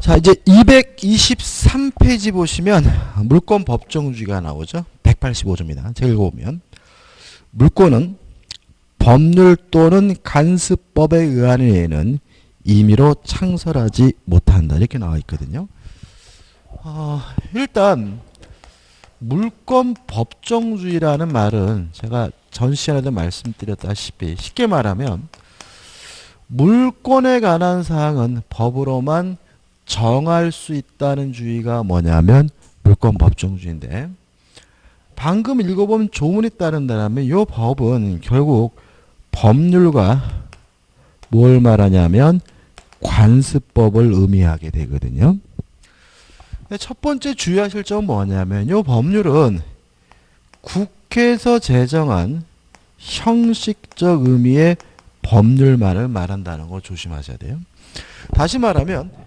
자, 이제 223페이지 보시면 물권 법정주의가 나오죠. 185조입니다. 제가 읽어보면 물권은 법률 또는 간습법에 의한 외에는 임의로 창설하지 못한다. 이렇게 나와 있거든요. 일단 물권 법정주의라는 말은 제가 전 시간에도 말씀드렸다시피 쉽게 말하면 물권에 관한 사항은 법으로만 정할 수 있다는 주의가 뭐냐면 물권 법정주의인데, 방금 읽어본 조문에 따른다면 이 법은 결국 법률과 뭘 말하냐면 관습법을 의미하게 되거든요. 첫 번째 주의하실 점은 뭐냐면 이 법률은 국회에서 제정한 형식적 의미의 법률만을 말한다는 거 조심하셔야 돼요. 다시 말하면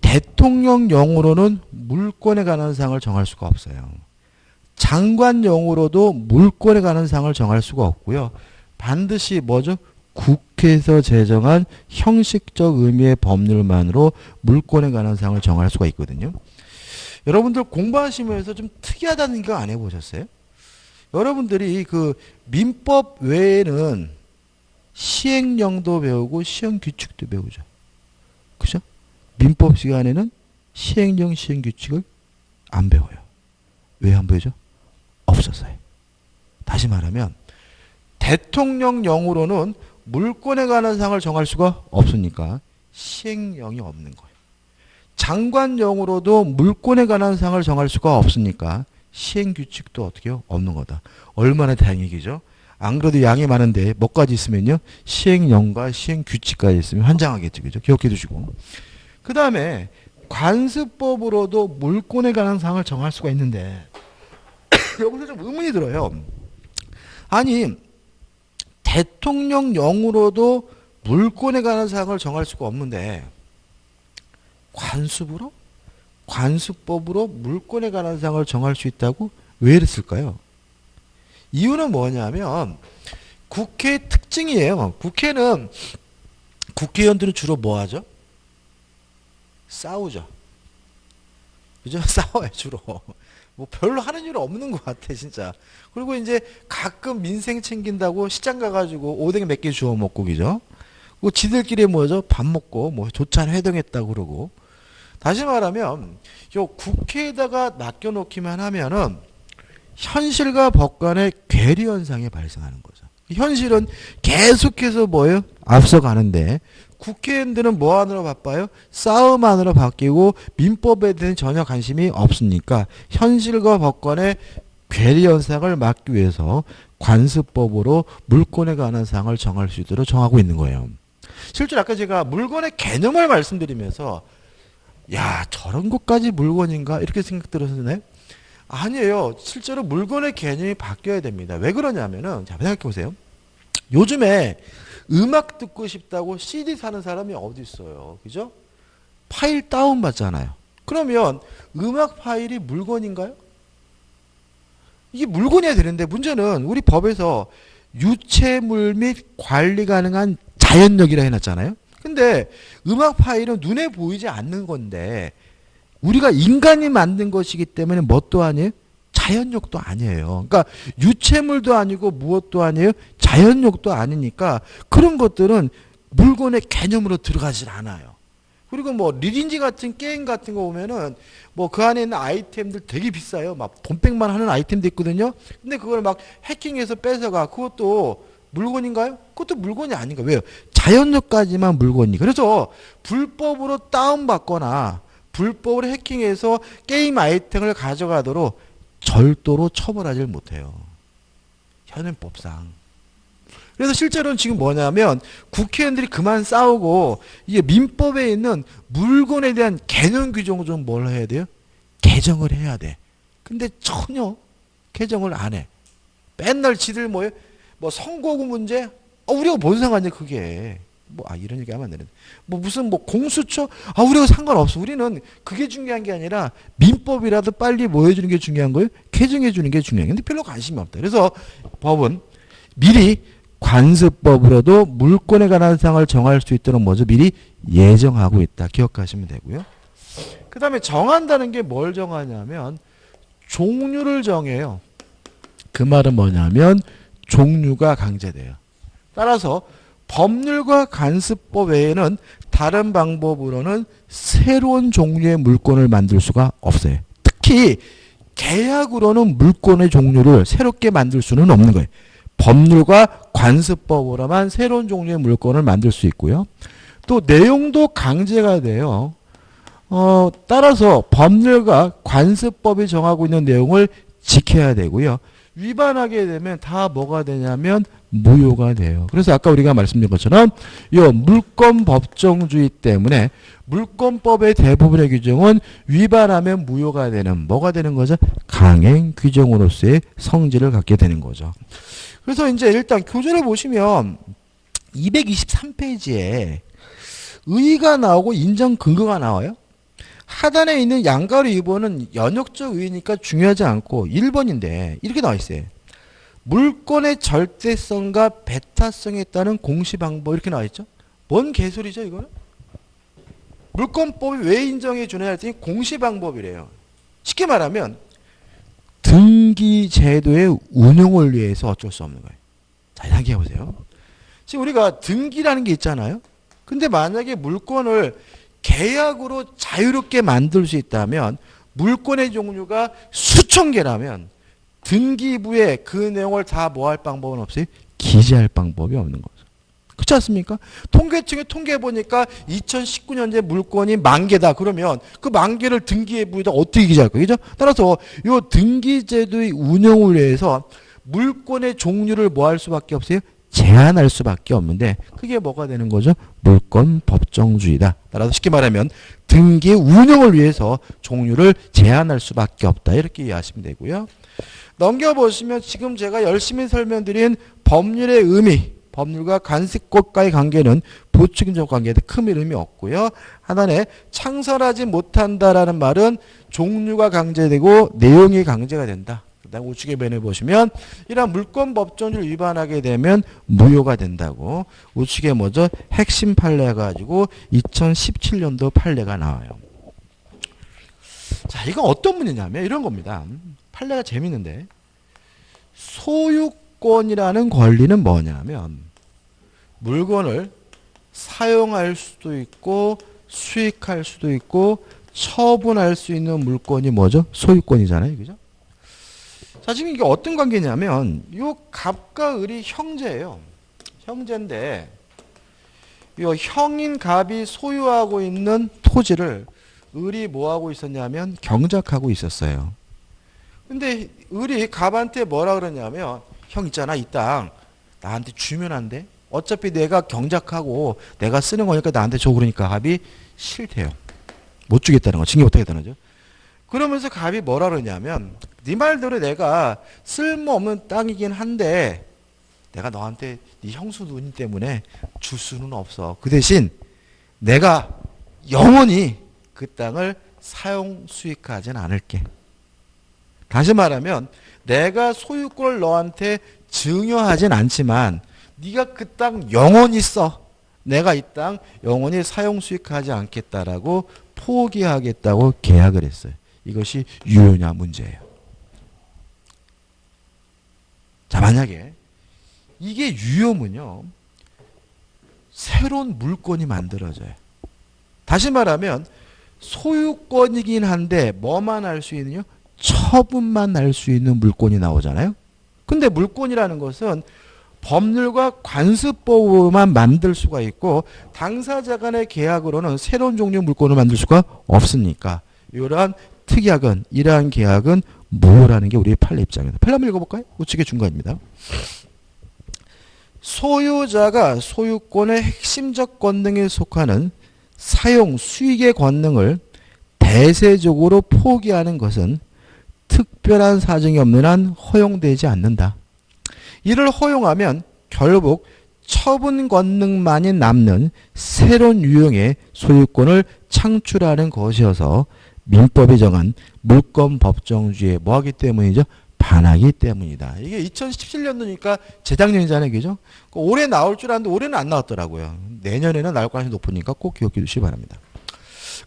대통령령으로는 물권에 관한 사항을 정할 수가 없어요. 장관령으로도 물권에 관한 사항을 정할 수가 없고요. 반드시 뭐죠? 국회에서 제정한 형식적 의미의 법률만으로 물권에 관한 사항을 정할 수가 있거든요. 여러분들 공부하시면서 좀 특이하다는 거 안 해보셨어요? 여러분들이 그 민법 외에는 시행령도 배우고 시행규칙도 배우죠. 그죠? 민법 시간에는 시행령, 시행규칙을 안 배워요. 왜 안 배우죠? 없었어요. 다시 말하면 대통령령으로는 물권에 관한 사항을 정할 수가 없으니까 시행령이 없는 거예요. 장관령으로도 물권에 관한 사항을 정할 수가 없으니까 시행규칙도 어떻게 해요? 없는 거다. 얼마나 다행이죠? 안 그래도 양이 많은데 뭐까지 있으면요? 시행령과 시행규칙까지 있으면 환장하겠죠. 그죠? 기억해 두시고. 그 다음에 관습법으로도 물권에 관한 사항을 정할 수가 있는데 여기서 좀 의문이 들어요. 아니 대통령령으로도 물권에 관한 사항을 정할 수가 없는데 관습으로? 관습법으로 물권에 관한 사항을 정할 수 있다고? 왜 이랬을까요? 이유는 뭐냐면 국회의 특징이에요. 국회는 국회의원들은 주로 뭐 하죠? 싸우죠. 그죠? 싸워요, 주로. 뭐 별로 하는 일은 없는 것 같아, 진짜. 그리고 이제 가끔 민생 챙긴다고 시장 가가지고 오뎅 몇 개 주워 먹고, 그죠? 그리고 지들끼리 뭐죠? 밥 먹고, 뭐 조찬 회동했다고 그러고. 다시 말하면, 요 국회에다가 낚여놓기만 하면은 현실과 법 간의 괴리 현상이 발생하는 거죠. 현실은 계속해서 뭐예요? 앞서가는데, 국회의원들은 뭐 하느라 바빠요? 싸움하느라 바뀌고 민법에 대한 전혀 관심이 없으니까 현실과 법 간의 괴리 현상을 막기 위해서 관습법으로 물권에 관한 사항을 정할 수 있도록 정하고 있는 거예요. 실제로 아까 제가 물건의 개념을 말씀드리면서 야, 저런 것까지 물건인가? 이렇게 생각 들었었나요? 아니에요. 실제로 물건의 개념이 바뀌어야 됩니다. 왜 그러냐면은, 자, 생각해 보세요. 요즘에 음악 듣고 싶다고 CD 사는 사람이 어디 있어요? 그죠? 파일 다운 받잖아요. 그러면 음악 파일이 물건인가요? 이게 물건이어야 되는데 문제는 우리 법에서 유체물 및 관리 가능한 자연력이라 해놨잖아요. 근데 음악 파일은 눈에 보이지 않는 건데 우리가 인간이 만든 것이기 때문에 뭣도 아니에요? 자연력도 아니에요. 그러니까 유체물도 아니고 무엇도 아니에요? 자연력도 아니니까 그런 것들은 물건의 개념으로 들어가질 않아요. 그리고 뭐 리린지 같은 게임 같은 거 보면은 뭐 그 안에 있는 아이템들 되게 비싸요. 막 돈백만 하는 아이템도 있거든요. 근데 그걸 막 해킹해서 뺏어가. 그것도 물건인가요? 그것도 물건이 아닌가. 왜요? 자연력까지만 물건이. 그래서 불법으로 다운받거나 불법으로 해킹해서 게임 아이템을 가져가도록 절도로 처벌하지 못해요. 현행법상. 그래서 실제로는 지금 뭐냐면 국회의원들이 그만 싸우고 이게 민법에 있는 물건에 대한 개념 규정을 좀 뭘 해야 돼요? 개정을 해야 돼. 근데 전혀 개정을 안 해. 맨날 지들 뭐예요? 뭐 선거구 문제? 우리가 뭔 상관이야 그게. 이런 얘기 하면 안 되는데. 무슨 공수처? 우리가 상관없어. 우리는 그게 중요한 게 아니라 민법이라도 빨리 뭐 해주는 게 중요한 거예요? 개정해 주는 게 중요한 건데 별로 관심이 없다. 그래서 법은 미리 관습법으로도 물권에 관한 사항을 정할 수 있도록 뭐죠? 미리 예정하고 있다. 기억하시면 되고요. 그 다음에 정한다는 게 뭘 정하냐면 종류를 정해요. 그 말은 뭐냐면 종류가 강제돼요. 따라서 법률과 관습법 외에는 다른 방법으로는 새로운 종류의 물권을 만들 수가 없어요. 특히 계약으로는 물권의 종류를 새롭게 만들 수는 없는 거예요. 법률과 관습법으로만 새로운 종류의 물권을 만들 수 있고요. 또 내용도 강제가 돼요. 따라서 법률과 관습법이 정하고 있는 내용을 지켜야 되고요. 위반하게 되면 다 뭐가 되냐면 무효가 돼요. 그래서 아까 우리가 말씀드린 것처럼 이 물권 법정주의 때문에 물권법의 대부분의 규정은 위반하면 무효가 되는 뭐가 되는 거죠? 강행 규정으로서의 성질을 갖게 되는 거죠. 그래서 이제 일단 교재를 보시면 223페이지에 의의가 나오고 인정 근거가 나와요. 하단에 있는 양가로 2번은 연역적 의의니까 중요하지 않고 1번인데 이렇게 나와 있어요. 물권의 절대성과 배타성에 따른 공시 방법 이렇게 나와 있죠. 뭔 개소리죠 이거는? 물권법이 왜 인정해 주느냐 했더니 공시 방법이래요. 쉽게 말하면 등기 제도의 운영을 위해서 어쩔 수 없는 거예요. 자, 생각해 보세요. 지금 우리가 등기라는 게 있잖아요. 근데 만약에 물권을 계약으로 자유롭게 만들 수 있다면 물권의 종류가 수천 개라면 등기부에 그 내용을 다 뭐 할 방법은 없어요? 기재할 방법이 없는 거죠. 그렇지 않습니까? 통계청에 통계해보니까 2019년제 물권이 10,000개다. 그러면 그 10,000개를 등기부에다 어떻게 기재할 거예요? 그죠? 따라서 이 등기제도의 운영을 위해서 물권의 종류를 뭐 할 수밖에 없어요? 제한할 수밖에 없는데 그게 뭐가 되는 거죠? 물권 법정주의다. 따라서 쉽게 말하면 등기 운영을 위해서 종류를 제한할 수밖에 없다. 이렇게 이해하시면 되고요. 넘겨보시면 지금 제가 열심히 설명드린 법률의 의미, 법률과 관습법과의 관계는 보충적 관계에 큰 의미 없고요. 하단에 창설하지 못한다라는 말은 종류가 강제되고 내용이 강제가 된다. 그다음 우측에 면을 보시면 이러한 물권 법정주의를 위반하게 되면 무효가 된다고. 우측에 뭐죠? 핵심 판례 가지고 2017년도 판례가 나와요. 자, 이건 어떤 문제냐면 이런 겁니다. 판례가 재밌는데 소유권이라는 권리는 뭐냐면 물건을 사용할 수도 있고 수익할 수도 있고 처분할 수 있는 물건이 뭐죠? 소유권이잖아요. 그죠? 자, 지금 이게 어떤 관계냐면 요 갑과 을이 형제예요. 형제인데 요 형인 갑이 소유하고 있는 토지를 을이 뭐 하고 있었냐면 경작하고 있었어요. 근데 을이 갑한테 뭐라 그러냐면 형 있잖아, 이 땅 나한테 주면 안 돼? 어차피 내가 경작하고 내가 쓰는 거니까 나한테 줘. 그러니까 갑이 싫대요. 못 주겠다는 거, 징계 못 하겠다는 거죠. 그러면서 갑이 뭐라 그러냐면 네 말대로 내가 쓸모없는 땅이긴 한데 내가 너한테 네 형수 누님 때문에 줄 수는 없어. 그 대신 내가 영원히 그 땅을 사용 수익하진 않을게. 다시 말하면 내가 소유권을 너한테 증여하진 않지만 네가 그 땅 영원히 써. 내가 이 땅 영원히 사용 수익하지 않겠다라고 포기하겠다고 계약을 했어요. 이것이 유효냐 문제예요. 자, 만약에 이게 유효면요 새로운 물건이 만들어져요. 다시 말하면 소유권이긴 한데 뭐만 할 수 있느냐? 처분만 할 수 있는 물건이 나오잖아요. 근데 물건이라는 것은 법률과 관습법으로만 만들 수가 있고 당사자 간의 계약으로는 새로운 종류의 물건을 만들 수가 없으니까 이러한 특약은 이러한 계약은 무효라는 게 우리의 판례 입장입니다. 판례 한번 읽어볼까요? 우측의 중간입니다. 소유자가 소유권의 핵심적 권능에 속하는 사용 수익의 권능을 대세적으로 포기하는 것은 특별한 사정이 없는 한 허용되지 않는다. 이를 허용하면 결국 처분 권능만이 남는 새로운 유형의 소유권을 창출하는 것이어서 민법이 정한 물권 법정주의에 뭐하기 때문이죠? 반하기 때문이다. 이게 2017년도니까 재작년이잖아요. 그죠? 올해 나올 줄 알았는데 올해는 안 나왔더라고요. 내년에는 나올 가능성이 높으니까 꼭 기억해 주시기 바랍니다.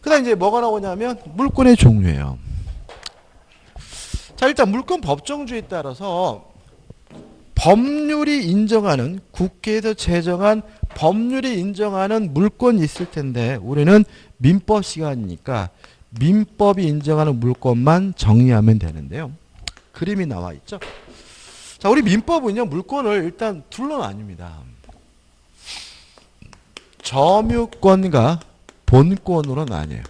그 다음 이제 뭐가 나오냐면 물권의 종류예요. 자, 일단 물권 법정주의에 따라서 법률이 인정하는, 국회에서 제정한 법률이 인정하는 물권이 있을 텐데 우리는 민법 시간이니까 민법이 인정하는 물권만 정리하면 되는데요. 그림이 나와 있죠. 자, 우리 민법은요, 물권을 일단 둘로 나뉩니다. 점유권과 본권으로 나뉘어요.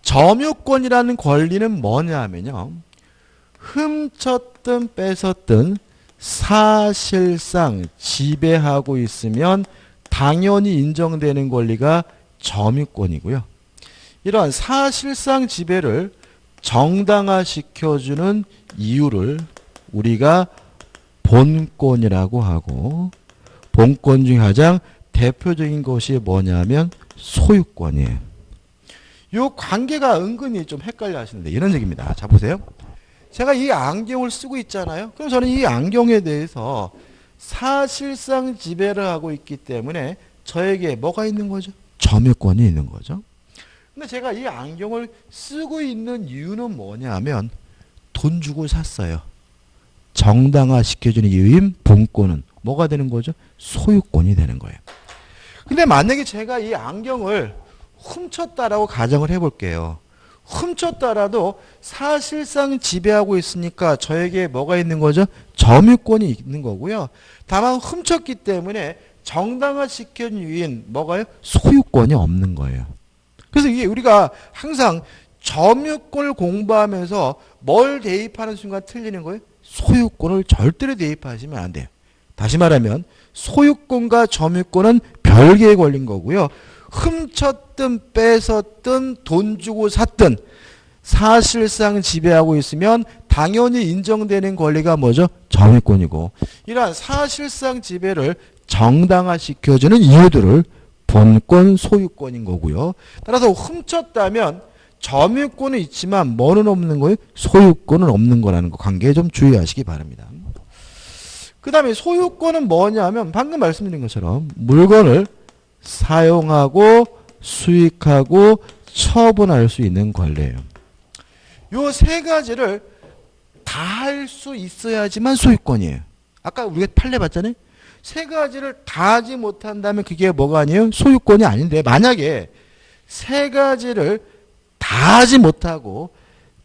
점유권이라는 권리는 뭐냐 하면요, 훔쳤든 뺏었든 사실상 지배하고 있으면 당연히 인정되는 권리가 점유권이고요. 이러한 사실상 지배를 정당화시켜주는 이유를 우리가 본권이라고 하고, 본권 중 가장 대표적인 것이 뭐냐면 소유권이에요. 이 관계가 은근히 좀 헷갈려 하시는데 이런 얘기입니다. 자, 보세요. 제가 이 안경을 쓰고 있잖아요. 그럼 저는 이 안경에 대해서 사실상 지배를 하고 있기 때문에 저에게 뭐가 있는 거죠? 점유권이 있는 거죠. 근데 제가 이 안경을 쓰고 있는 이유는 뭐냐면 돈 주고 샀어요. 정당화 시켜주는 이유인 본권은 뭐가 되는 거죠? 소유권이 되는 거예요. 근데 만약에 제가 이 안경을 훔쳤다라고 가정을 해볼게요. 훔쳤다라도 사실상 지배하고 있으니까 저에게 뭐가 있는 거죠? 점유권이 있는 거고요. 다만 훔쳤기 때문에 정당화 시켜준 이유인 뭐가요? 소유권이 없는 거예요. 그래서 이게 우리가 항상 점유권을 공부하면서 뭘 대입하는 순간 틀리는 거예요? 소유권을 절대로 대입하시면 안 돼요. 다시 말하면 소유권과 점유권은 별개의 권리인 거고요. 훔쳤든 뺏었든 돈 주고 샀든 사실상 지배하고 있으면 당연히 인정되는 권리가 뭐죠? 점유권이고, 이러한 사실상 지배를 정당화시켜주는 이유들을 본권, 소유권인 거고요. 따라서 훔쳤다면 점유권은 있지만 뭐는 없는 거예요? 소유권은 없는 거라는 거, 관계에 좀 주의하시기 바랍니다. 그 다음에 소유권은 뭐냐면 방금 말씀드린 것처럼 물건을 사용하고 수익하고 처분할 수 있는 권리예요. 요 세 가지를 다 할 수 있어야지만 소유권이에요. 아까 우리가 판례 봤잖아요. 세 가지를 다 하지 못한다면 그게 뭐가 아니에요? 소유권이 아닌데, 만약에 세 가지를 다 하지 못하고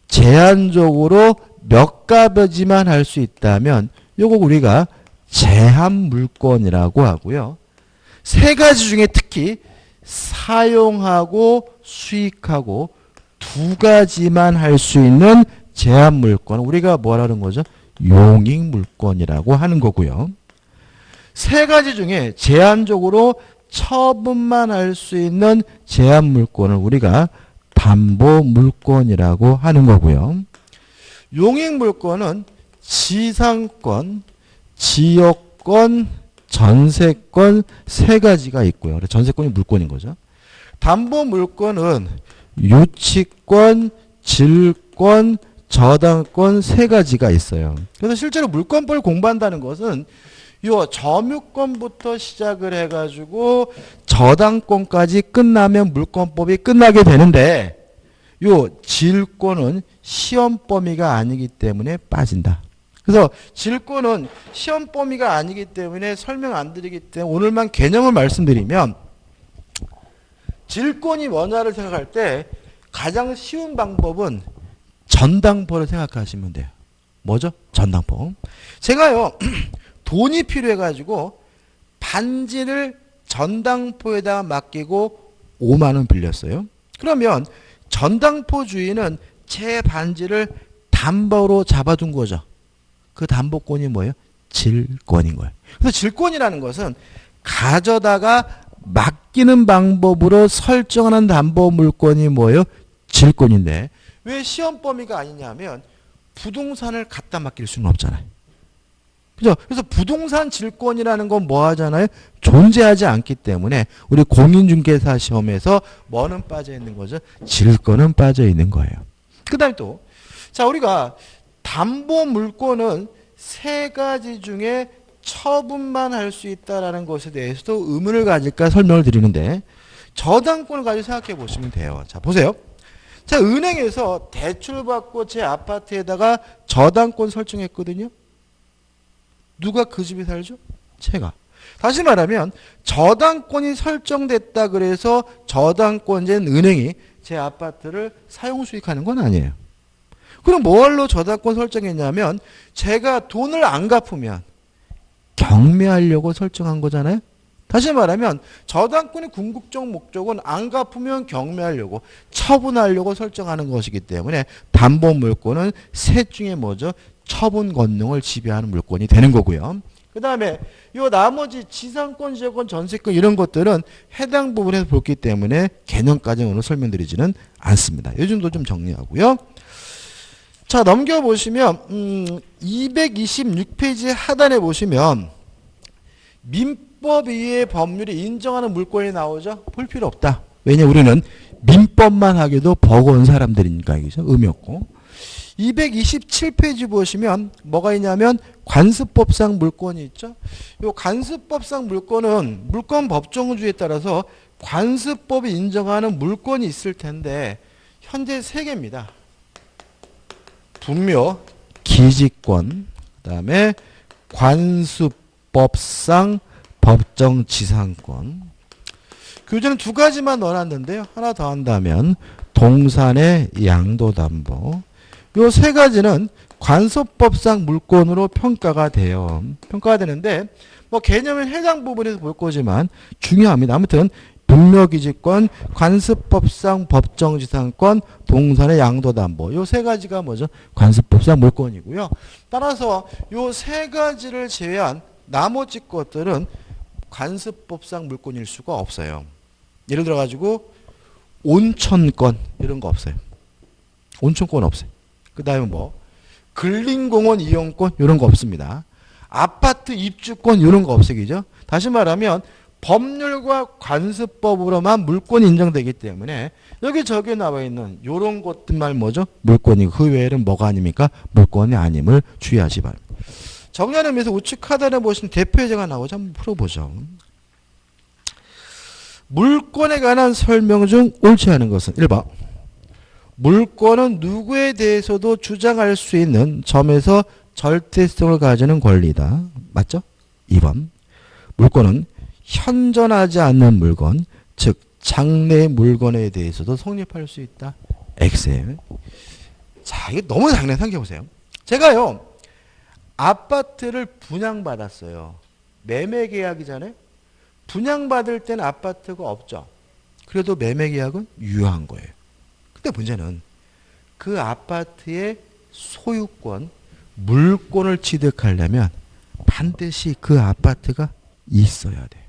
제한적으로 몇 가지만 할 수 있다면 요거 우리가 제한물권이라고 하고요. 세 가지 중에 특히 사용하고 수익하고 두 가지만 할 수 있는 제한물권, 우리가 뭐라는 거죠? 용익물권이라고 하는 거고요. 세 가지 중에 제한적으로 처분만 할 수 있는 제한물권을 우리가 담보물권이라고 하는 거고요. 용익물권은 지상권, 지역권, 전세권 세 가지가 있고요. 전세권이 물권인 거죠. 담보물권은 유치권, 질권, 저당권 세 가지가 있어요. 그래서 실제로 물권법을 공부한다는 것은 요 점유권부터 시작을 해가지고 저당권까지 끝나면 물권법이 끝나게 되는데, 요 질권은 시험 범위가 아니기 때문에 빠진다. 그래서 질권은 시험 범위가 아니기 때문에 설명 안 드리기 때문에 오늘만 개념을 말씀드리면, 질권이 뭐냐를 생각할 때 가장 쉬운 방법은 전당포를 생각하시면 돼요. 뭐죠? 전당포. 제가요 돈이 필요해가지고 반지를 전당포에다가 맡기고 5만 원 빌렸어요. 그러면 전당포 주인은 제 반지를 담보로 잡아둔 거죠. 그 담보권이 뭐예요? 질권인 거예요. 그래서 질권이라는 것은 가져다가 맡기는 방법으로 설정하는 담보물권이 뭐예요? 질권인데, 왜 시험 범위가 아니냐면 부동산을 갖다 맡길 수는 없잖아요. 그죠? 그래서 부동산 질권이라는 건 뭐 하잖아요? 존재하지 않기 때문에 우리 공인중개사 시험에서 뭐는 빠져 있는 거죠? 질권은 빠져 있는 거예요. 그 다음에 또, 자, 우리가 담보물권은 세 가지 중에 처분만 할 수 있다라는 것에 대해서도 의문을 가질까 설명을 드리는데, 저당권을 가지고 생각해 보시면 돼요. 자, 보세요. 자, 은행에서 대출받고 제 아파트에다가 저당권 설정했거든요. 누가 그 집에 살죠? 제가. 다시 말하면 저당권이 설정됐다 그래서 저당권자인 은행이 제 아파트를 사용 수익하는 건 아니에요. 그럼 뭘로 저당권 설정했냐면 제가 돈을 안 갚으면 경매하려고 설정한 거잖아요. 다시 말하면 저당권의 궁극적 목적은 안 갚으면 경매하려고 처분하려고 설정하는 것이기 때문에 담보물권은 셋 중에 뭐죠? 처분 권능을 지배하는 물권이 되는 거고요. 그 다음에 요 나머지 지상권, 지역권, 전세권 이런 것들은 해당 부분에서 볼기 때문에 개념까지 오늘 설명드리지는 않습니다. 이 정도 좀 정리하고요. 자, 넘겨보시면 226페이지 하단에 보시면 민법 이외의 법률이 인정하는 물권이 나오죠? 볼 필요 없다. 왜냐 우리는 민법만 하기도 버거운 사람들이니까 이죠. 의미 없고. 227페이지 보시면 뭐가 있냐면 관습법상 물권이 있죠. 이 관습법상 물권은 물권 법정주의에 따라서 관습법이 인정하는 물권이 있을 텐데 현재 3개입니다. 분묘, 기지권, 그 다음에 관습법상 법정지상권. 교재는 2가지만 넣어놨는데요. 하나 더 한다면 동산의 양도담보. 요 3가지는 관습법상 물권으로 평가가 돼요. 평가가 되는데 뭐 개념은 해당 부분에서 볼 거지만 중요합니다. 아무튼 분묘기지권, 관습법상 법정지상권, 동산의 양도담보. 요 3가지가 뭐죠? 관습법상 물권이고요. 따라서 요 3가지를 제외한 나머지 것들은 관습법상 물권일 수가 없어요. 예를 들어 가지고 온천권 이런 거 없어요. 온천권 없어요. 그 다음에 뭐 근린공원 이용권 이런 거 없습니다. 아파트 입주권 이런 거 없어요. 다시 말하면 법률과 관습법으로만 물권이 인정되기 때문에 여기저기 나와 있는 이런 것들만 뭐죠? 물권이고 그 외에는 뭐가 아닙니까? 물권이 아님을 주의하시 바랍니다. 정리하는 의미에서 우측 하단에 보시면 대표 예제가 나오죠. 한번 풀어보죠. 물권에 관한 설명 중 옳지 않은 것은 1번 물권은 누구에 대해서도 주장할 수 있는 점에서 절대성을 가지는 권리다. 맞죠? 2번 물권은 현존하지 않는 물건, 즉 장래 물건에 대해서도 성립할 수 있다. X에. 자, 이게 너무 당연한 생각해보세요. 제가요 아파트를 분양받았어요. 매매 계약이잖아요. 분양받을 때는 아파트가 없죠. 그래도 매매 계약은 유효한 거예요. 근데 문제는 그 아파트의 소유권, 물권을 취득하려면 반드시 그 아파트가 있어야 돼요.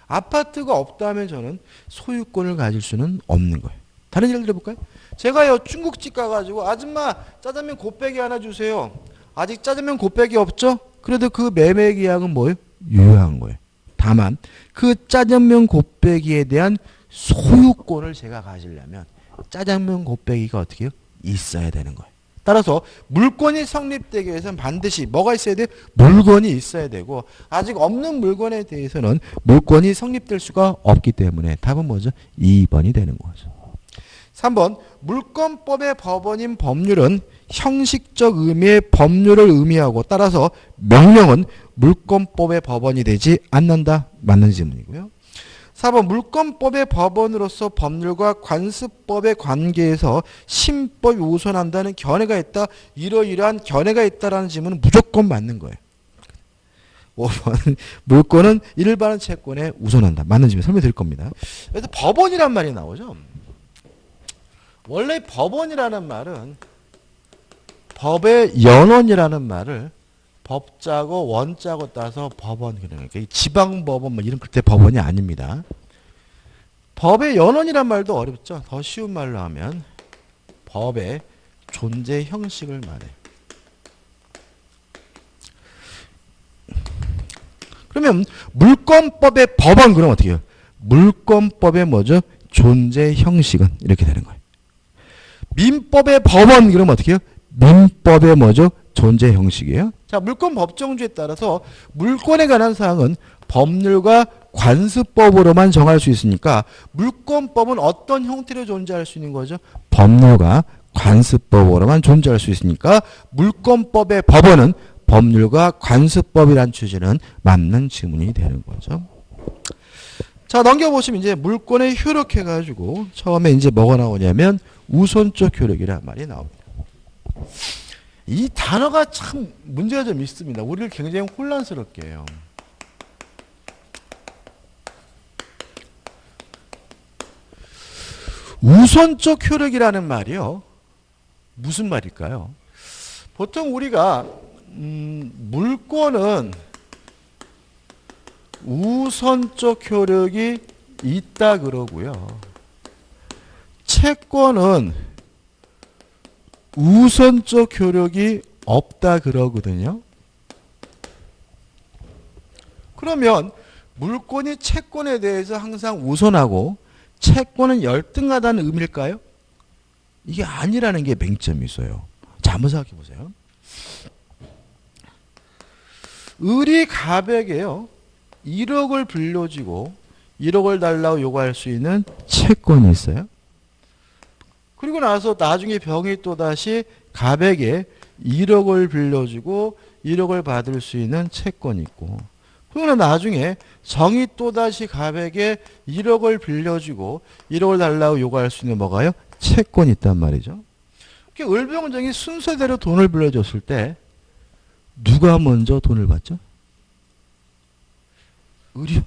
아파트가 없다면 저는 소유권을 가질 수는 없는 거예요. 다른 예를 들어볼까요? 제가요 중국집 가가지고 아줌마 짜장면 곱빼기 하나 주세요. 아직 짜장면 곱빼기 없죠? 그래도 그 매매 계약은 뭐예요? 유효한 거예요. 다만 그 짜장면 곱빼기에 대한 소유권을 제가 가지려면 짜장면 곱빼기가 어떻게 해요? 있어야 되는 거예요. 따라서 물권이 성립되기 위해서는 반드시 뭐가 있어야 돼요? 물건이 있어야 되고 아직 없는 물건에 대해서는 물권이 성립될 수가 없기 때문에 답은 뭐죠? 2번이 되는 거죠. 3번 물권법의 법원인 법률은 형식적 의미의 법률을 의미하고 따라서 명령은 물권법의 법원이 되지 않는다. 맞는 질문이고요. 4번 물권법의 법원으로서 법률과 관습법의 관계에서 신법이 우선한다는 견해가 있다. 이러이러한 견해가 있다라는 질문은 무조건 맞는 거예요. 5번 물권은 일반 채권에 우선한다. 맞는 질문 설명드릴 겁니다. 그래서 법원이란 말이 나오죠. 원래 법원이라는 말은 법의 연원이라는 말을 법자고 원자고 따서 법원 그러니까 지방법원 뭐 이런 그때 법원이 아닙니다. 법의 연원이란 말도 어렵죠. 더 쉬운 말로 하면 법의 존재 형식을 말해요. 그러면 물권법의 법원 그럼 어떻게 해요? 물권법의 뭐죠? 존재 형식은 이렇게 되는 거예요. 민법의 법원 그럼 어떻게 해요? 민법의 뭐죠? 존재 형식이에요. 자, 물권 법정주의에 따라서 물권에 관한 사항은 법률과 관습법으로만 정할 수 있으니까 물권법은 어떤 형태로 존재할 수 있는 거죠? 법률과 관습법으로만 존재할 수 있으니까 물권법의 법원은 법률과 관습법이란 취지는 맞는 지문이 되는 거죠. 자, 넘겨보시면 이제 물권의 효력 해가지고 처음에 이제 뭐가 나오냐면 우선적 효력이란 말이 나옵니다. 이 단어가 참 문제가 좀 있습니다. 우리를 굉장히 혼란스럽게 해요. 우선적 효력이라는 말이요. 무슨 말일까요? 보통 우리가 물권은 우선적 효력이 있다 그러고요. 채권은 우선적 효력이 없다 그러거든요. 그러면 물권이 채권에 대해서 항상 우선하고 채권은 열등하다는 의미일까요? 이게 아니라는 게 맹점이 있어요. 자, 한번 생각해 보세요. 을이 갑에게요 1억을 빌려주고 1억을 달라고 요구할 수 있는 채권이 있어요. 그리고 나서 나중에 병이 또다시 갑에게 1억을 빌려주고 1억을 받을 수 있는 채권이 있고, 그러나 나중에 정이 또다시 갑에게 1억을 빌려주고 1억을 달라고 요구할 수 있는 뭐가요? 채권이 있단 말이죠. 을병정이 순서대로 돈을 빌려줬을 때 누가 먼저 돈을 받죠? 을이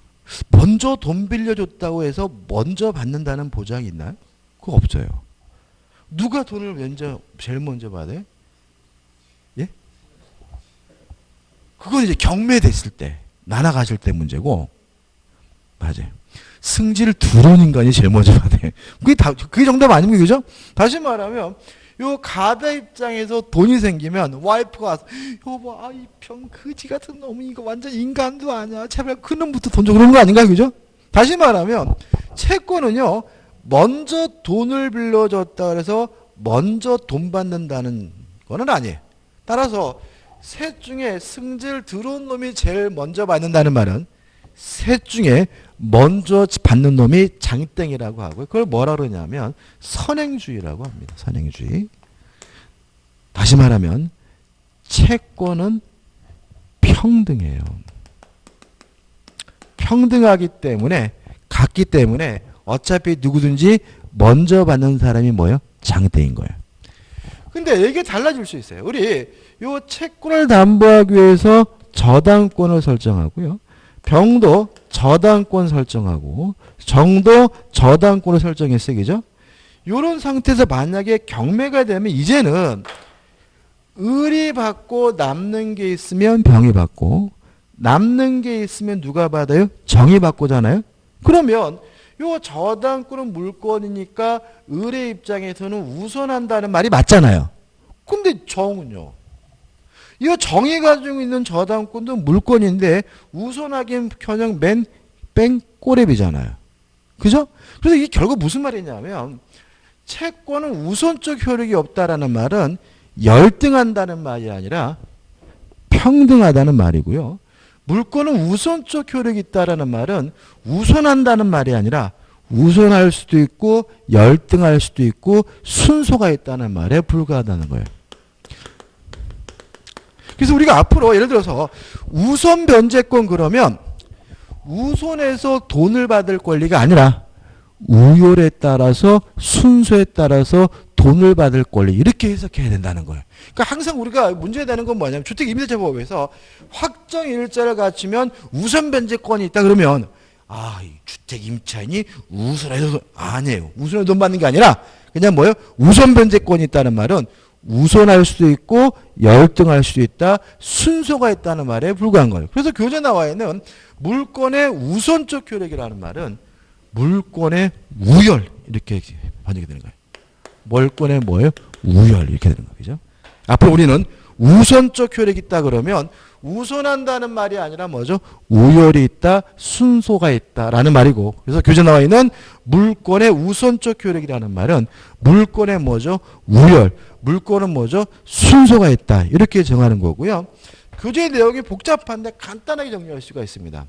먼저 돈 빌려줬다고 해서 먼저 받는다는 보장이 있나요? 그거 없어요. 누가 돈을 제일 먼저 받아요? 예? 그건 이제 경매됐을 때, 나눠가실 때 문제고, 맞아요. 승질 두려운 인간이 제일 먼저 받아요. 그게 정답 아닙니까? 그죠? 다시 말하면, 요 갑의 입장에서 돈이 생기면 와이프가 와서 여보, 이 병 그지 같은 놈이 이거 완전 인간도 아니야. 제발 그놈부터 돈 줘. 그런 거 아닌가요? 그죠? 다시 말하면 채권은요. 먼저 돈을 빌려줬다 그래서 먼저 돈 받는다는 거는 아니에요. 따라서 셋 중에 승질 들어온 놈이 제일 먼저 받는다는 말은 셋 중에 먼저 받는 놈이 장땡이라고 하고요. 그걸 뭐라 그러냐면 선행주의라고 합니다. 선행주의. 다시 말하면 채권은 평등해요. 평등하기 때문에, 같기 때문에 어차피 누구든지 먼저 받는 사람이 뭐예요? 장땡인 거예요. 근데 이게 달라질 수 있어요. 우리 요 채권을 담보하기 위해서 저당권을 설정하고요. 병도 저당권 설정하고 정도 저당권을 설정했어요. 그죠? 이런 상태에서 만약에 경매가 되면 이제는 을이 받고 남는 게 있으면 병이 받고 남는 게 있으면 누가 받아요? 정이 받고잖아요. 그러면 요 저당권은 물권이니까 을의 입장에서는 우선한다는 말이 맞잖아요. 근데 정은요? 이 정이 가지고 있는 저당권도 물권인데 우선하기엔커녕 뺑 꼬랩이잖아요. 그죠? 그래서 이게 결국 무슨 말이냐면 채권은 우선적 효력이 없다라는 말은 열등한다는 말이 아니라 평등하다는 말이고요. 물권은 우선적 효력이 있다라는 말은 우선한다는 말이 아니라 우선할 수도 있고 열등할 수도 있고 순서가 있다는 말에 불과하다는 거예요. 그래서 우리가 앞으로 예를 들어서 우선 변제권 그러면 우선해서 돈을 받을 권리가 아니라 우열에 따라서 순서에 따라서 돈을 받을 권리 이렇게 해석해야 된다는 거예요. 그러니까 항상 우리가 문제되는 건 뭐냐면 주택임대차법에서 확정일자를 갖추면 우선 변제권이 있다 그러면 이 주택임차인이 우선해서 아니에요. 우선해서 돈 받는 게 아니라 그냥 뭐예요? 우선 변제권이 있다는 말은 우선할 수도 있고 열등할 수도 있다. 순서가 있다는 말에 불과한 거예요. 그래서 교재 나와 있는 물권의 우선적 효력이라는 말은 물권의 우열 이렇게 번역이 되는 거예요. 물권의 뭐예요? 우열 이렇게 되는 거죠. 앞으로 우리는 우선적 효력이 있다 그러면 우선한다는 말이 아니라 뭐죠? 우열이 있다, 순서가 있다라는 말이고 그래서 교재 나와 있는 물권의 우선적 효력이라는 말은 물권의 뭐죠? 우열, 물권은 뭐죠? 순서가 있다 이렇게 정하는 거고요. 교재 내용이 복잡한데 간단하게 정리할 수가 있습니다.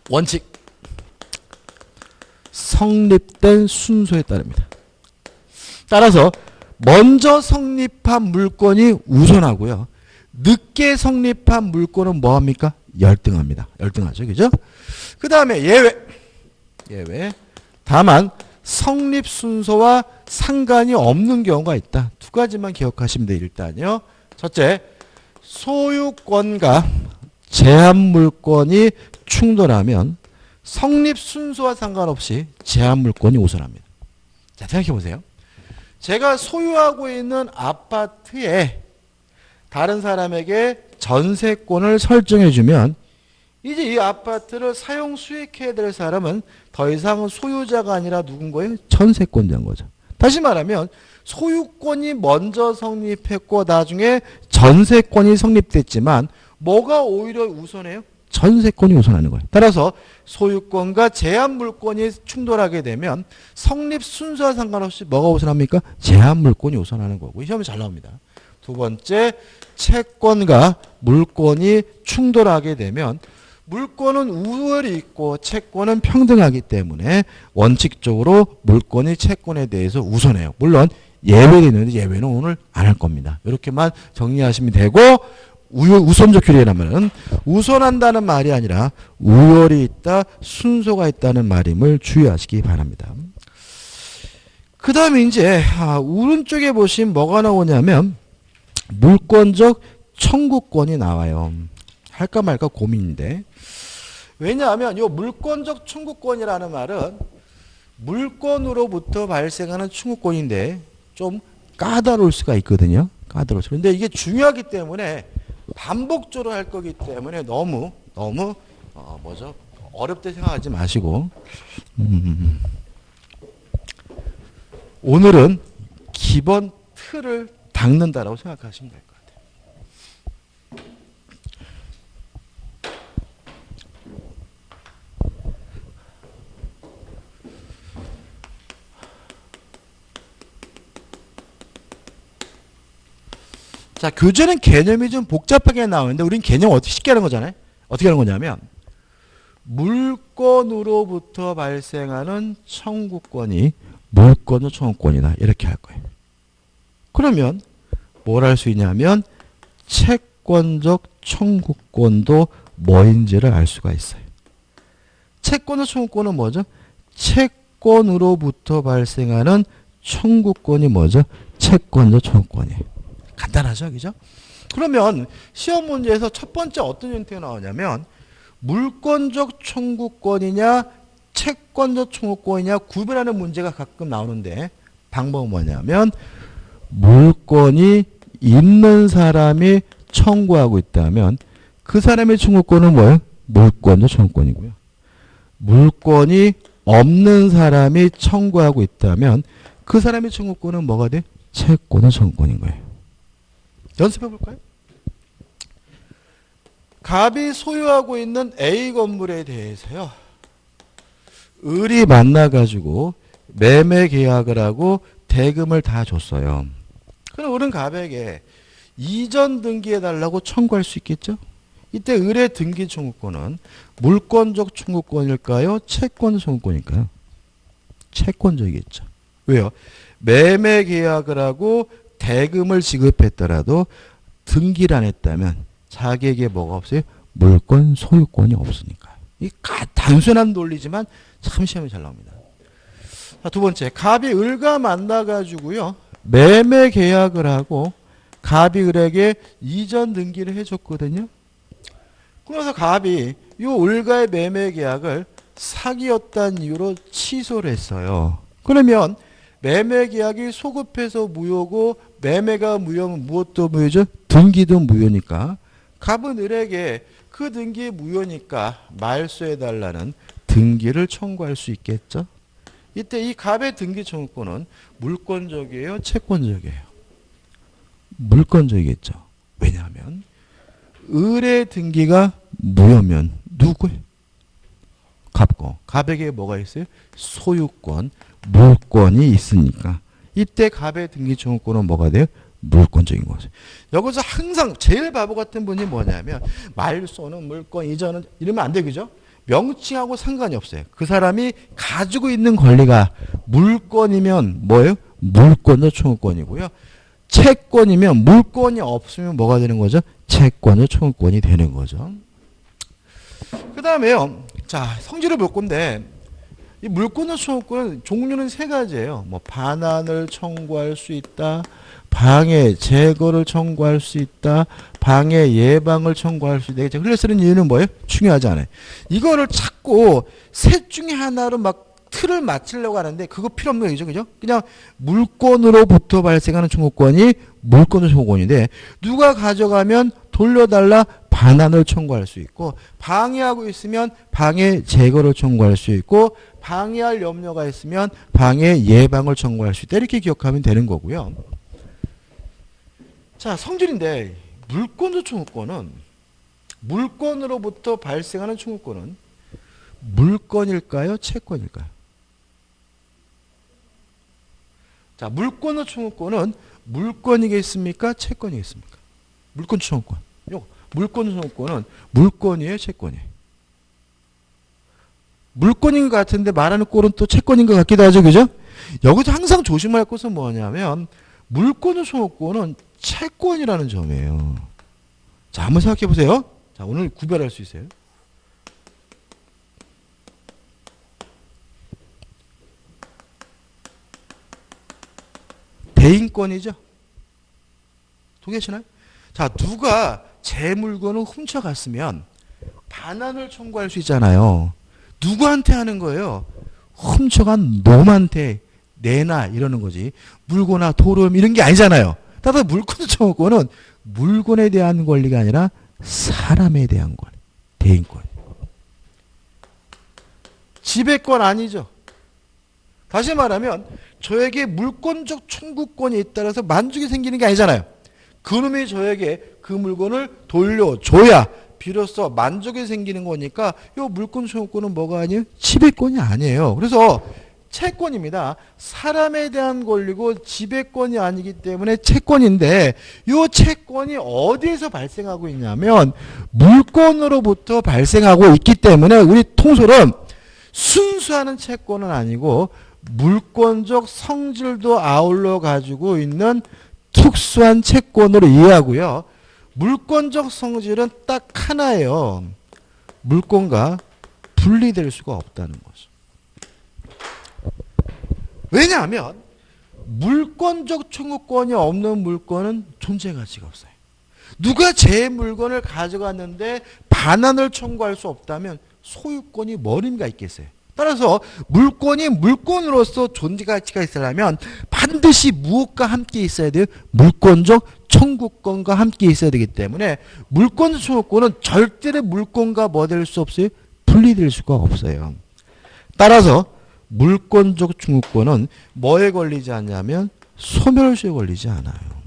원칙 성립된 순서에 따릅니다. 따라서 먼저 성립한 물건이 우선하고요. 늦게 성립한 물건은 뭐합니까? 열등합니다. 열등하죠. 그죠? 그 다음에 예외. 다만 성립 순서와 상관이 없는 경우가 있다. 두 가지만 기억하시면 돼요. 일단요. 첫째, 소유권과 제한 물건이 충돌하면 성립 순서와 상관없이 제한 물건이 우선합니다. 자, 생각해 보세요. 제가 소유하고 있는 아파트에 다른 사람에게 전세권을 설정해 주면 이제 이 아파트를 사용 수익해야 될 사람은 더 이상 소유자가 아니라 누군 거예요? 전세권자인 거죠. 다시 말하면 소유권이 먼저 성립했고 나중에 전세권이 성립됐지만 뭐가 오히려 우선해요? 전세권이 우선하는 거예요. 따라서 소유권과 제한 물건이 충돌하게 되면 성립 순서와 상관없이 뭐가 우선합니까? 제한 물건이 우선하는 거고. 이 시험이 잘 나옵니다. 두 번째, 채권과 물건이 충돌하게 되면 물건은 우월이 있고 채권은 평등하기 때문에 원칙적으로 물건이 채권에 대해서 우선해요. 물론 예외도 있는데 예외는 오늘 안 할 겁니다. 이렇게만 정리하시면 되고, 우선적 규례라면 우선한다는 말이 아니라 우월이 있다, 순서가 있다는 말임을 주의하시기 바랍니다. 그 다음에 이제 오른쪽에 보시면 뭐가 나오냐면 물권적 청구권이 나와요. 할까 말까 고민인데, 왜냐하면 이 물권적 청구권이라는 말은 물건으로부터 발생하는 청구권인데 좀 까다로울 수가 있거든요. 까다로워서. 그런데 이게 중요하기 때문에 반복적으로 할 거기 때문에 너무 어렵게 생각하지 마시고 오늘은 기본 틀을 닦는다라고 생각하시면 될 것 같아요. 자, 교재는 개념이 좀 복잡하게 나오는데 우린 개념 어떻게 쉽게 하는 거잖아요. 어떻게 하는 거냐면 물건으로부터 발생하는 청구권이 물권적 청구권이다. 이렇게 할 거예요. 그러면 뭘 할 수 있냐면 채권적 청구권도 뭐인지를 알 수가 있어요. 채권적 청구권은 뭐죠? 채권으로부터 발생하는 청구권이 뭐죠? 채권적 청구권이에요. 간단하죠, 그죠? 그러면 시험 문제에서 첫 번째 어떤 형태가 나오냐면 물권적 청구권이냐 채권적 청구권이냐 구별하는 문제가 가끔 나오는데 방법은 뭐냐면 물건이 있는 사람이 청구하고 있다면 그 사람의 청구권은 뭐예요? 물권적 청구권이고요. 물건이 없는 사람이 청구하고 있다면 그 사람의 청구권은 뭐가 돼? 채권적 청구권인 거예요. 연습해 볼까요? 갑이 소유하고 있는 A 건물에 대해서요. 을이 만나가지고 매매 계약을 하고 대금을 다 줬어요. 그럼 을은 갑에게 이전 등기해달라고 청구할 수 있겠죠? 이때 을의 등기 청구권은 물권적 청구권일까요? 채권적 청구권일까요? 채권적이겠죠. 왜요? 매매 계약을 하고 대금을 지급했더라도 등기를 안 했다면 자기에게 뭐가 없어요? 물권 소유권이 없으니까. 이 단순한 논리지만 참 시험이 잘 나옵니다. 자, 두 번째, 갑이 을과 만나가지고요 매매 계약을 하고 갑이 을에게 이전 등기를 해줬거든요. 그래서 갑이 이 을과의 매매 계약을 사기였다는 이유로 취소를 했어요. 그러면 매매 계약이 소급해서 무효고 매매가 무효면 무엇도 무효죠? 등기도 무효니까 갑은 을에게 그 등기 무효니까 말소해달라는 등기를 청구할 수 있겠죠? 이때 이 갑의 등기 청구권은 물권적이에요? 채권적이에요? 물권적이겠죠. 왜냐하면 을의 등기가 무효면 누구예요? 갑고 갑에게 뭐가 있어요? 소유권, 물권이 있으니까 이때 갑의 등기 청구권은 뭐가 돼요? 물권적인 거죠. 여기서 항상 제일 바보 같은 분이 뭐냐면 말소는 물권, 이전은 이러면 안 되겠죠? 명칭하고 상관이 없어요. 그 사람이 가지고 있는 권리가 물권이면 뭐예요? 물권적 청구권이고요. 채권이면 물권이 없으면 뭐가 되는 거죠? 채권적 청구권이 되는 거죠. 그 다음에요. 자, 성질을 볼 건데 이 물권적 청구권은 종류는 세 가지예요. 뭐 반환을 청구할 수 있다. 방해 제거를 청구할 수 있다. 방해 예방을 청구할 수 있다. 흘려 쓰는 이유는 뭐예요? 중요하지 않아요. 이거를 찾고 셋 중에 하나로 막 틀을 맞추려고 하는데 그거 필요 없는 거죠. 그죠? 그냥 물권으로부터 발생하는 청구권이 물권적 청구권인데 누가 가져가면 돌려달라 반환을 청구할 수 있고 방해하고 있으면 방해 제거를 청구할 수 있고 방해할 염려가 있으면 방해 예방을 청구할 수 있다. 이렇게 기억하면 되는 거고요. 자, 성질인데 물권적 청구권은 물권으로부터 발생하는 청구권은 물권일까요? 채권일까요? 자, 물권적 청구권은 물권이겠습니까? 채권이겠습니까? 물권적 청구권. 물권적 청구권은 물권이에요? 채권이에요? 물권인 것 같은데 말하는 꼴은 또 채권인 것 같기도 하죠. 그죠? 여기서 항상 조심할 것은 뭐냐면 물권적 청구권은 채권이라는 점이에요. 자, 한번 생각해 보세요. 자, 오늘 구별할 수 있어요. 대인권이죠. 동의하시나요? 자, 누가 제 물건을 훔쳐갔으면 반환을 청구할 수 있잖아요. 누구한테 하는 거예요? 훔쳐간 놈한테 내놔 이러는 거지. 물거나 도름 이런 게 아니잖아요. 따라서 물권 청구권은 물건에 대한 권리가 아니라 사람에 대한 권리. 대인권. 지배권 아니죠. 다시 말하면 저에게 물권적 청구권이 있다라서 만족이 생기는 게 아니잖아요. 그놈이 저에게 그 물건을 돌려줘야 비로소 만족이 생기는 거니까 이 물권 청구권은 뭐가 아니에요? 지배권이 아니에요. 그래서 채권입니다. 사람에 대한 권리고 지배권이 아니기 때문에 채권인데 이 채권이 어디에서 발생하고 있냐면 물권으로부터 발생하고 있기 때문에 우리 통솔은 순수한 채권은 아니고 물권적 성질도 아울러 가지고 있는 특수한 채권으로 이해하고요. 물권적 성질은 딱 하나예요. 물권과 분리될 수가 없다는 거죠. 왜냐하면 물권적 청구권이 없는 물건은 존재 가치가 없어요. 누가 제 물건을 가져갔는데 반환을 청구할 수 없다면 소유권이 뭘 의미가 있겠어요. 따라서 물권이 물권으로서 존재 가치가 있으려면 반드시 무엇과 함께 있어야 돼요? 물권적 청구권과 함께 있어야 되기 때문에 물권적 청구권은 절대로 물권과 뭐 될 수 없어요? 분리될 수가 없어요. 따라서 물권적 청구권은 뭐에 걸리지 않냐면 소멸시효에 걸리지 않아요.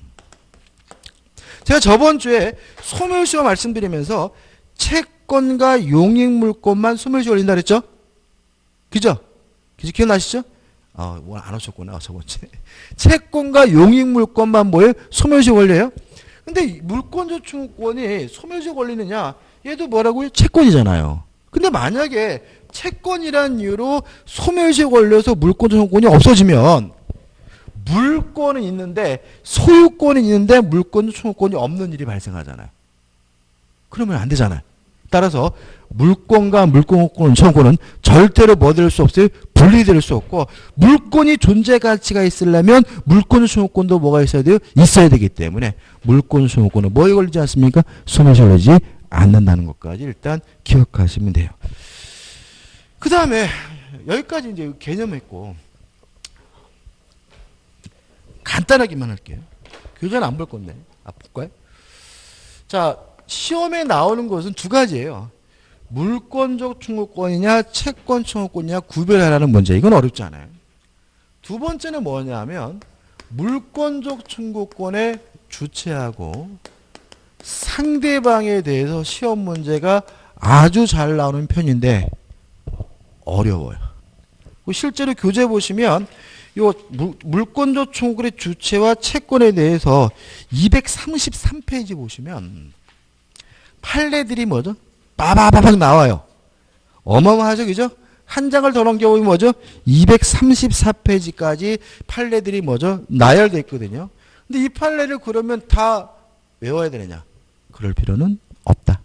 제가 저번 주에 소멸시효 말씀드리면서 채권과 용익물권만 소멸시효 걸린다 그랬죠? 그죠? 기억나시죠? 오늘 안 오셨구나, 저번주에. 채권과 용익물권만 뭐예요? 소멸시효 걸려요? 근데 물권적 청구권이 소멸시효 걸리느냐? 얘도 뭐라고요? 채권이잖아요. 근데 만약에 채권이란 이유로 소멸시효 걸려서 물권적 청구권이 없어지면 물권은 있는데 소유권은 있는데 물권적 청구권이 없는 일이 발생하잖아요. 그러면 안 되잖아요. 따라서 물권과 물권 청구권은 절대로 뭐 될 수 없어요? 분리될 수 없고 물권이 존재 가치가 있으려면 물권 청구권도 뭐가 있어야 돼요? 있어야 되기 때문에 물권 청구권은 뭐에 걸리지 않습니까? 소멸시효 걸리지 않는다는 것까지 일단 기억하시면 돼요. 그 다음에 여기까지 이제 개념했고 간단하게만 할게요. 교재는 안 볼 건데. 볼까요? 자, 시험에 나오는 것은 두 가지예요. 물권적 청구권이냐 채권 청구권이냐 구별하라는 문제. 이건 어렵지 않아요. 두 번째는 뭐냐면 물권적 청구권의 주체하고 상대방에 대해서 시험 문제가 아주 잘 나오는 편인데 어려워요. 실제로 교재 보시면 요 물권적 청구권의 주체와 채권에 대해서 233페이지 보시면 판례들이 뭐죠? 빠바바박 나와요. 어마어마하죠, 그죠? 한 장을 더 넘겨보면 뭐죠? 234페이지까지 판례들이 뭐죠? 나열되어 있거든요. 근데 이 판례를 그러면 다 외워야 되느냐? 그럴 필요는 없다.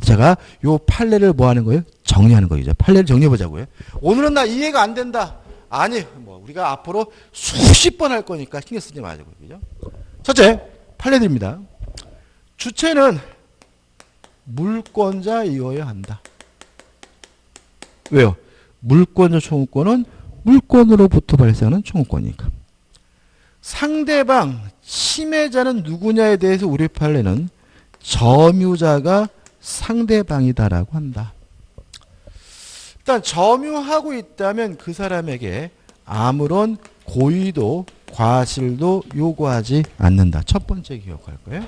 제가 요 판례를 뭐 하는 거예요? 정리하는 거죠. 판례를 정리해 보자고요. 오늘은 나 이해가 안 된다. 아니, 뭐 우리가 앞으로 수십 번 할 거니까 신경 쓰지 마자고요. 그죠? 첫째, 판례들입니다. 주체는 물권자이어야 한다. 왜요? 물권자 청구권은 물권으로부터 발생하는 청구권이니까. 상대방, 침해자는 누구냐에 대해서 우리 판례는 점유자가 상대방이다라고 한다. 일단 점유하고 있다면 그 사람에게 아무런 고의도 과실도 요구하지 않는다. 첫 번째 기억할 거예요.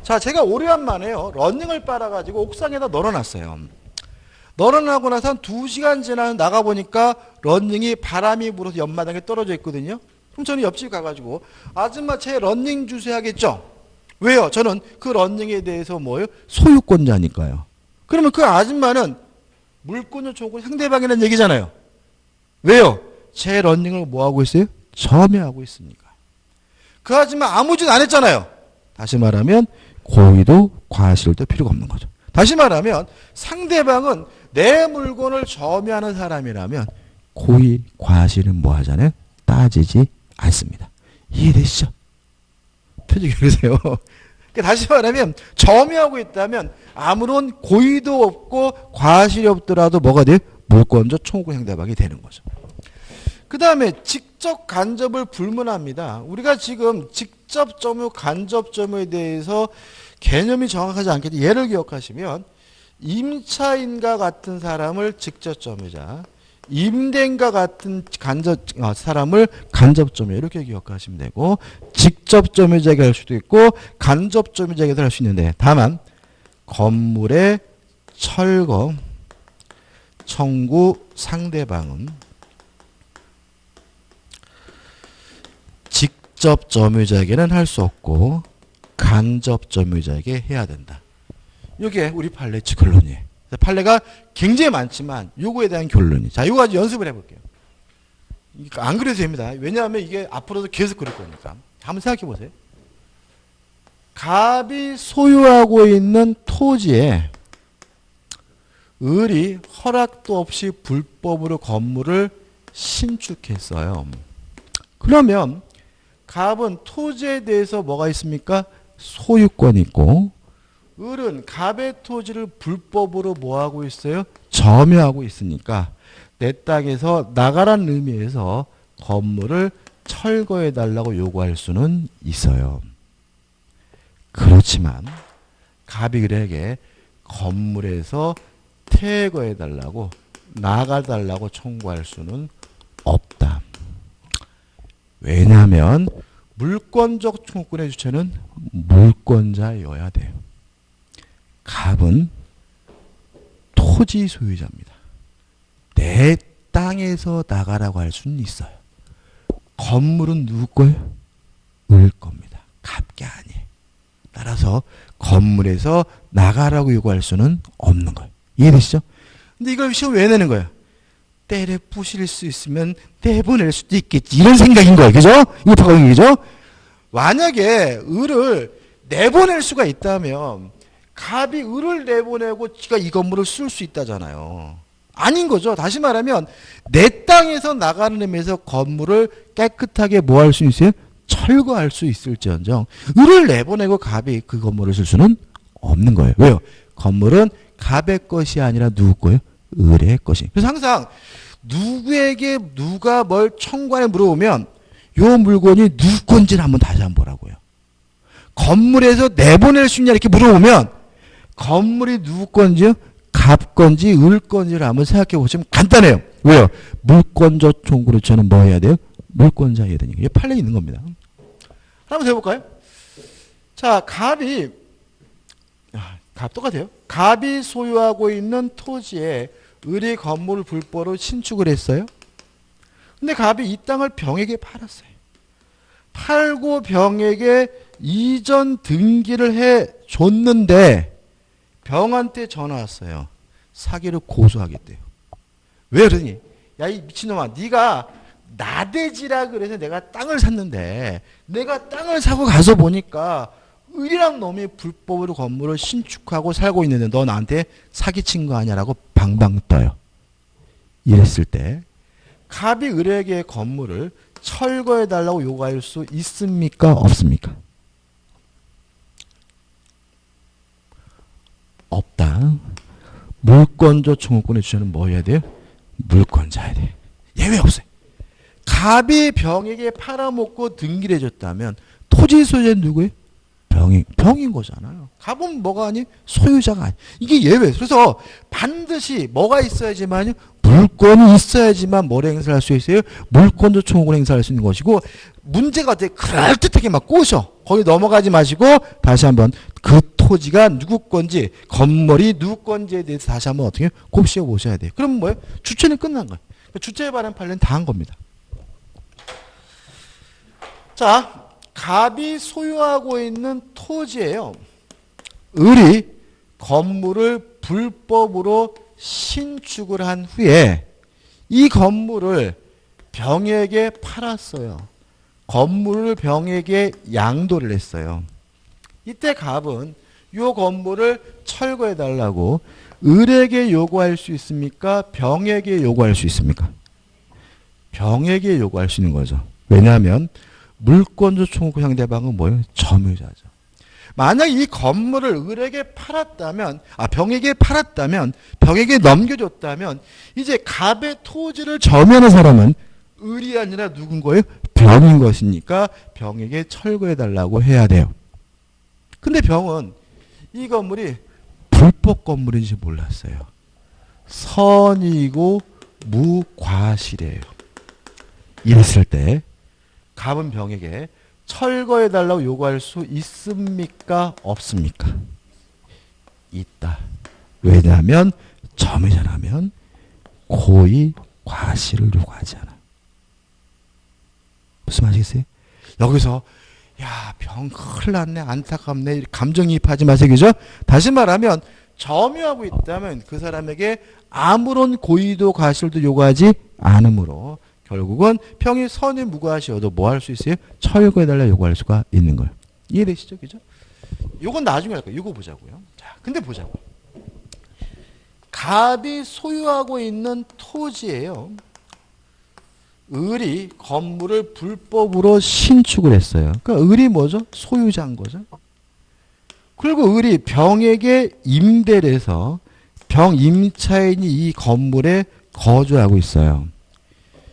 자, 제가 오래간만에요. 러닝을 빨아가지고 옥상에다 널어놨어요. 널어놔고 나서 한 2시간 지나 나가보니까 러닝이 바람이 불어서 옆마당에 떨어져 있거든요. 그럼 저는 옆집 가가지고 아줌마 제 러닝 주세요 하겠죠. 왜요? 저는 그 러닝에 대해서 뭐예요? 소유권자니까요. 그러면 그 아줌마는 물권자 청구권 상대방이라는 얘기잖아요. 왜요? 제 러닝을 뭐 하고 있어요? 점유하고 있으니까. 그 아줌마 아무 짓 안 했잖아요. 다시 말하면 고의도 과실도 필요가 없는 거죠. 다시 말하면 상대방은 내 물건을 점유하는 사람이라면 고의 과실은 뭐 하잖아요? 따지지 않습니다. 이해되시죠? 표정이 그러세요. 다시 말하면 점유하고 있다면 아무런 고의도 없고 과실이 없더라도 뭐가 돼요? 물권자 청구권 상대방이 되는 거죠. 그 다음에 직접 간접을 불문합니다. 우리가 지금 직접 점유, 간접 점유에 대해서 개념이 정확하지 않겠지. 예를 기억하시면 임차인과 같은 사람을 직접 점유자, 임대인과 같은 사람을 간접 점유 이렇게 기억하시면 되고 직접 점유자가 할 수도 있고 간접 점유자가 할 수 있는데 다만 건물의 철거 청구 상대방은 직접 점유자에게는 할 수 없고 간접 점유자에게 해야 된다. 이게 우리 판례 결론이에요. 판례가 굉장히 많지만 요거에 대한 결론이. 자, 요거 아주 연습을 해볼게요. 안 그래도 됩니다. 왜냐하면 이게 앞으로도 계속 그럴 거니까. 한번 생각해 보세요. 갑이 소유하고 있는 토지에 을이 허락도 없이 불법으로 건물을 신축했어요. 그러면 갑은 토지에 대해서 뭐가 있습니까? 소유권이 있고 을은 갑의 토지를 불법으로 뭐하고 있어요? 점유하고 있으니까 내 땅에서 나가라는 의미에서 건물을 철거해달라고 요구할 수는 있어요. 그렇지만 갑이 을에게 건물에서 퇴거해달라고 나가달라고 청구할 수는 없다. 왜냐하면 물권적 청구권의 주체는 물권자여야 돼요. 갑은 토지 소유자입니다. 내 땅에서 나가라고 할 수는 있어요. 건물은 누구 거예요? 을 겁니다. 갑게 아니에요. 따라서 건물에서 나가라고 요구할 수는 없는 거예요. 이해되시죠? 근데 이걸 시험 왜 내는 거예요? 때려 부실 수 있으면 내보낼 수도 있겠지. 이런 생각인 거예요. 그죠? 이거 바로 얘기죠? 만약에 을을 내보낼 수가 있다면 갑이 을을 내보내고 지가 이 건물을 쓸 수 있다잖아요. 아닌 거죠. 다시 말하면 내 땅에서 나가는 의미에서 건물을 깨끗하게 뭐 할 수 있어요? 철거할 수 있을지언정 을을 내보내고 갑이 그 건물을 쓸 수는 없는 거예요. 왜요? 건물은 갑의 것이 아니라 누구 거예요? 을의 것이. 그래서 항상 누구에게 누가 뭘 청구하냐 물어보면 요 물건이 누구 건지를 한번 다시 한번 보라고요. 건물에서 내보낼 수 있냐 이렇게 물어보면 건물이 누구 건지요? 갑 건지 을 건지를 한번 생각해 보시면 간단해요. 왜요? 물권자 청구로서는 뭐 해야 돼요? 물권자여야 되니까. 이게 판례에 있는 겁니다. 한번 해볼까요? 자, 갑 똑같아요. 갑이 소유하고 있는 토지에 을이 건물을 불법으로 신축을 했어요. 근데 갑이 이 땅을 병에게 팔았어요. 팔고 병에게 이전 등기를 해 줬는데 병한테 전화 왔어요. 사기를 고소하겠대요. 왜 그러니? 야, 이 미친놈아, 네가 나대지라 그래서 내가 땅을 샀는데 내가 땅을 사고 가서 보니까 을이랑 놈이 불법으로 건물을 신축하고 살고 있는데 너 나한테 사기친 거 아니야라고 방방 떠요. 이랬을 때 갑이 을에게 건물을 철거해달라고 요구할 수 있습니까? 없습니까? 없다. 물권조 청구권의 주체는 뭐 해야 돼요? 물권자야 돼. 예외 없어요. 갑이 병에게 팔아먹고 등기를 해줬다면 토지 소유자는 누구예요? 병인 거잖아요. 갑은 뭐가 아니? 소유자가 아니. 이게 예외. 그래서 반드시 뭐가 있어야지만요? 물권이 있어야지만 뭘 행사할 수 있어요? 물권조 청구권 행사할 수 있는 것이고 문제가 되게 그럴듯하게 막 꼬셔. 거기 넘어가지 마시고 다시 한번 그 토지가 누구 건지 건물이 누구 건지에 대해서 다시 한번 어떻게 곱씹어 보셔야 돼요. 그럼 뭐예요? 주체는 끝난 거예요. 주체 발행 판례는 다 한 겁니다. 자, 갑이 소유하고 있는 토지예요. 을이 건물을 불법으로 신축을 한 후에 이 건물을 병에게 팔았어요. 건물을 병에게 양도를 했어요. 이때 갑은 이 건물을 철거해달라고 을에게 요구할 수 있습니까? 병에게 요구할 수 있습니까? 병에게 요구할 수 있는 거죠. 왜냐하면 물권조 청구 상대방은 뭐예요? 점유자죠. 만약 이 건물을 을에게 팔았다면, 병에게 팔았다면, 병에게 넘겨줬다면, 이제 갑의 토지를 점유하는 사람은 을이 아니라 누군 거예요? 병인 것이니까 병에게 철거해달라고 해야 돼요. 근데 병은 이 건물이 불법 건물인지 몰랐어요. 선이고 무과실이에요. 이랬을 때 갑은 병에게 철거해달라고 요구할 수 있습니까? 없습니까? 있다. 왜냐하면 점유자라면 고의 과실을 요구하지 않아. 무슨 말이겠어요? 여기서 야, 병 큰일 났네, 안타깝네, 감정이입하지 마세요. 그죠? 다시 말하면 점유하고 있다면 그 사람에게 아무런 고의도 과실도 요구하지 않으므로 결국은 병이 선이 무과시여도 뭐 할 수 있어요? 철거해달라 요구할 수가 있는 거예요. 이해되시죠? 그죠? 요건 나중에 할 거예요. 이거 보자고요. 자, 근데 보자고요. 갑이 소유하고 있는 토지예요. 을이 건물을 불법으로 신축을 했어요. 그러니까 을이 뭐죠? 소유자인 거죠. 그리고 을이 병에게 임대를 해서 병 임차인이 이 건물에 거주하고 있어요.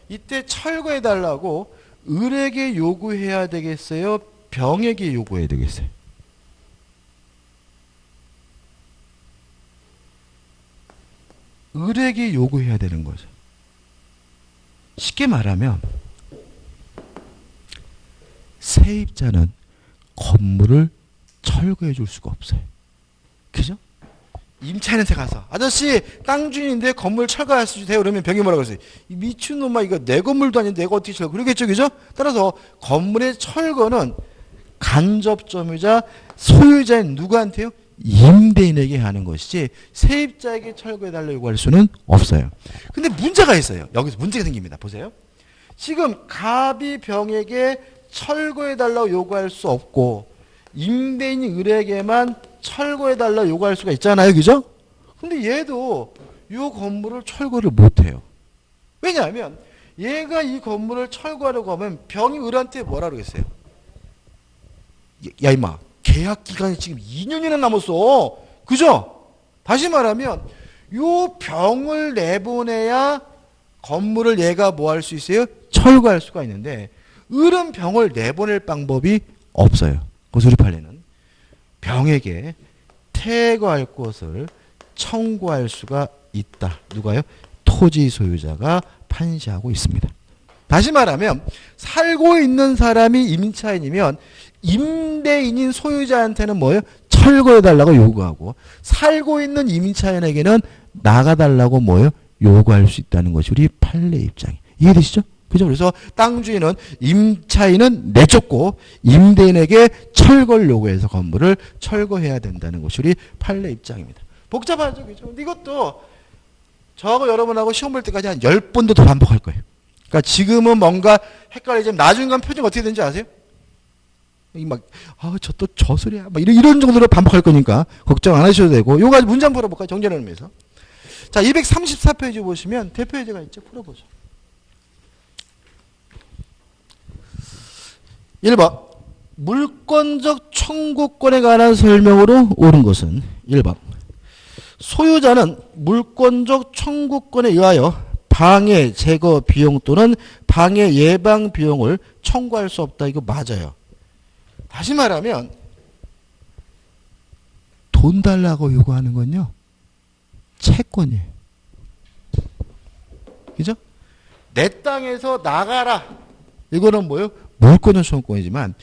이때 철거해달라고 을에게 요구해야 되겠어요? 병에게 요구해야 되겠어요? 을에게 요구해야 되는 거죠. 쉽게 말하면 세입자는 건물을 철거해 줄 수가 없어요. 그죠? 임차인한테 가서 아저씨 땅 주인인데 건물 철거할 수 있어요? 그러면 병이 뭐라고 그랬어요? 이 미친놈아, 이거 내 건물도 아닌데 내가 어떻게 철거? 그러겠죠, 그죠? 따라서 건물의 철거는 간접점유자 소유자인 누구한테요? 임대인에게 하는 것이지 세입자에게 철거해달라고 요구할 수는 없어요. 근데 문제가 있어요. 여기서 문제가 생깁니다. 보세요. 지금 갑이 병에게 철거해달라고 요구할 수 없고 임대인이 을에게만 철거해달라고 요구할 수가 있잖아요. 그죠? 근데 얘도 이 건물을 철거를 못해요. 왜냐하면 얘가 이 건물을 철거하려고 하면 병이 을한테 뭐라 그러겠어요? 야 임마, 계약 기간이 지금 2년이나 남았어. 그죠? 다시 말하면 요 병을 내보내야 건물을 얘가 뭐 할 수 있어요? 철거할 수가 있는데 을은 병을 내보낼 방법이 없어요. 고소리 판례는 병에게 퇴거할 것을 청구할 수가 있다. 누가요? 토지 소유자가 판시하고 있습니다. 다시 말하면 살고 있는 사람이 임차인이면 임대인인 소유자한테는 뭐예요? 철거해달라고 요구하고 살고 있는 임차인에게는 나가달라고 뭐예요? 요구할 수 있다는 것이 우리 판례 입장이에요. 이해되시죠? 그죠? 그래서 땅 주인은 임차인은 내쫓고 임대인에게 철거를 요구해서 건물을 철거해야 된다는 것이 우리 판례 입장입니다. 복잡하죠. 그죠? 근데 이것도 저하고 여러분하고 시험 볼 때까지 한 10번도 더 반복할 거예요. 그러니까 지금은 뭔가 헷갈리지만 나중에 가면 표정 어떻게 되는지 아세요? 저 또 저 소리야. 막 이런 정도로 반복할 거니까 걱정 안 하셔도 되고. 요거 문제 한번 풀어볼까요? 정리하는 의미에서. 자, 234페이지 보시면 대표예제가 있죠. 풀어보죠. 1번. 물권적 청구권에 관한 설명으로 옳은 것은 1번. 소유자는 물권적 청구권에 의하여 방해 제거 비용 또는 방해 예방 비용을 청구할 수 없다. 이거 맞아요. 다시 말하면 돈 달라고 요구하는 건요. 채권이에요. 그죠? 내 땅에서 나가라. 이거는 뭐예요? 물권적 청구권이지만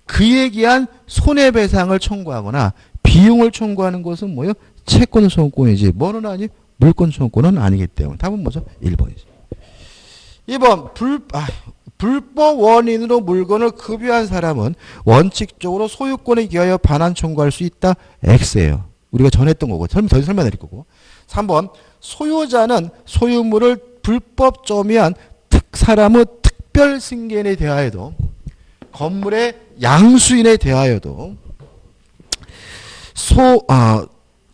그에 기한 손해배상을 청구하거나 비용을 청구하는 것은 뭐예요? 채권적 청구권이지 뭐는 아니 물권적 청구권은 아니기 때문에 답은 뭐죠? 1번이죠. 2번 불법 원인으로 물건을 급유한 사람은 원칙적으로 소유권에 기하여 반환 청구할 수 있다. X예요. 우리가 전에 했던 거고 더 설명드릴 거고. 3번 소유자는 소유물을 불법 점유한 사람의 특별 승계인에 대하여도 건물의 양수인에 대하여도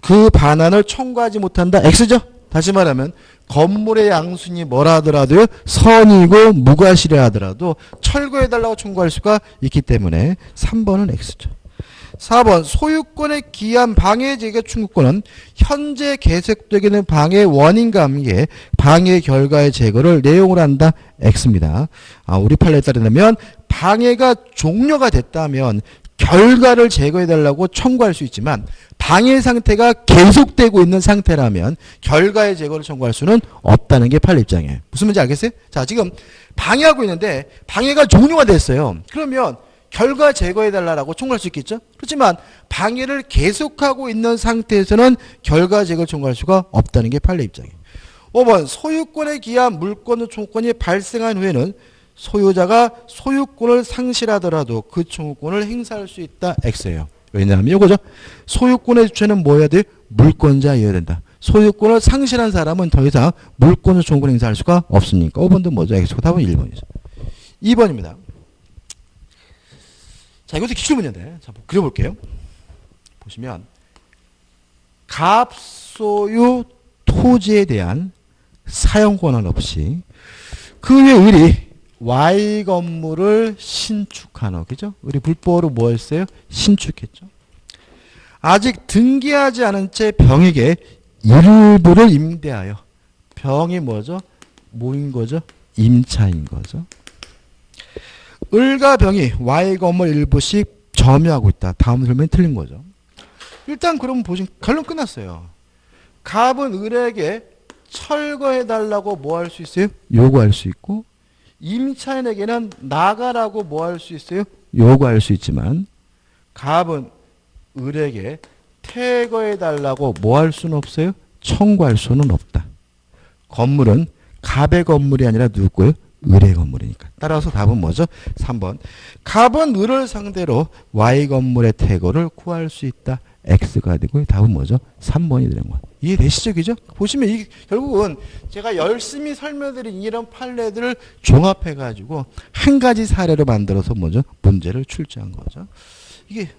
그 반환을 청구하지 못한다. X죠. 다시 말하면 건물의 양수인이 뭐라 하더라도요. 선이고 무과실이라 하더라도 철거해달라고 청구할 수가 있기 때문에 3번은 X죠. 4번 소유권에 기한 방해 제거 청구권은 현재 계속되고 있는 방해 원인과 함께 방해 결과의 제거를 내용으로 한다. X입니다. 우리 판례에 따르면 방해가 종료가 됐다면 결과를 제거해달라고 청구할 수 있지만 방해 상태가 계속되고 있는 상태라면 결과의 제거를 청구할 수는 없다는 게 판례 입장이에요. 무슨 말인지 알겠어요? 자, 지금 방해하고 있는데 방해가 종료가 됐어요. 그러면 결과 제거해달라고 청구할 수 있겠죠? 그렇지만 방해를 계속하고 있는 상태에서는 결과 제거를 청구할 수가 없다는 게 판례 입장이에요. 5번 소유권에 기한 물권 청구권이 발생한 후에는 소유자가 소유권을 상실하더라도 그 청구권을 행사할 수 있다. X예요. 왜냐하면 이거죠. 소유권의 주체는 뭐 해야 돼? 물권자여야 된다. 소유권을 상실한 사람은 더 이상 물권을 청구권 행사할 수가 없으니까 5번도 뭐죠? X고 답은 1번이죠. 2번입니다. 자, 이것도 기출문제인데. 자, 그려볼게요. 보시면 갑소유 토지에 대한 사용권은 없이 그 위에 을이 Y 건물을 신축하노. 그죠? 우리 불법으로 뭐 했어요? 신축했죠. 아직 등기하지 않은 채 병에게 일부를 임대하여. 병이 뭐죠? 뭐인 거죠? 임차인 거죠. 을과 병이 Y 건물 일부씩 점유하고 있다. 다음 설명이 틀린 거죠. 일단 그럼 보시면 결론 끝났어요. 갑은 을에게 철거해달라고 뭐 할 수 있어요? 요구할 수 있고 임차인에게는 나가라고 뭐 할 수 있어요? 요구할 수 있지만 갑은 을에게 퇴거해달라고 뭐 할 수는 없어요? 청구할 수는 없다. 건물은 갑의 건물이 아니라 누구고요? 을의 건물이니까. 따라서 답은 뭐죠? 3번. 갑은 을을 상대로 Y 건물의 퇴거를 구할 수 있다. X가 되고 답은 뭐죠? 3번이 되는 거예요. 이해되시죠? 그죠? 보시면 이게 결국은 제가 열심히 설명드린 이런 판례들을 종합해가지고 한 가지 사례로 만들어서 뭐죠? 문제를 출제한 거죠. 이게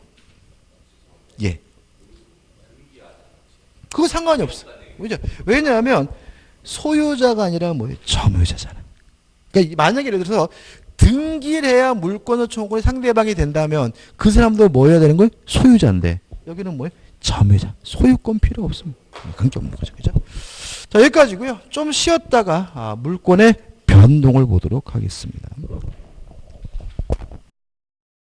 예. 그거 상관이 없어. 그죠? 왜냐하면 소유자가 아니라 뭐예요? 점유자잖아. 그러니까 만약에 예를 들어서 등기를 해야 물권의 청구권이 상대방이 된다면 그 사람도 뭐 해야 되는 거예요? 소유자인데 여기는 뭐예요? 점유자. 소유권 필요 없습니다. 관계 없는 거죠. 그죠? 자, 여기까지고요. 좀 쉬었다가 물권의 변동을 보도록 하겠습니다.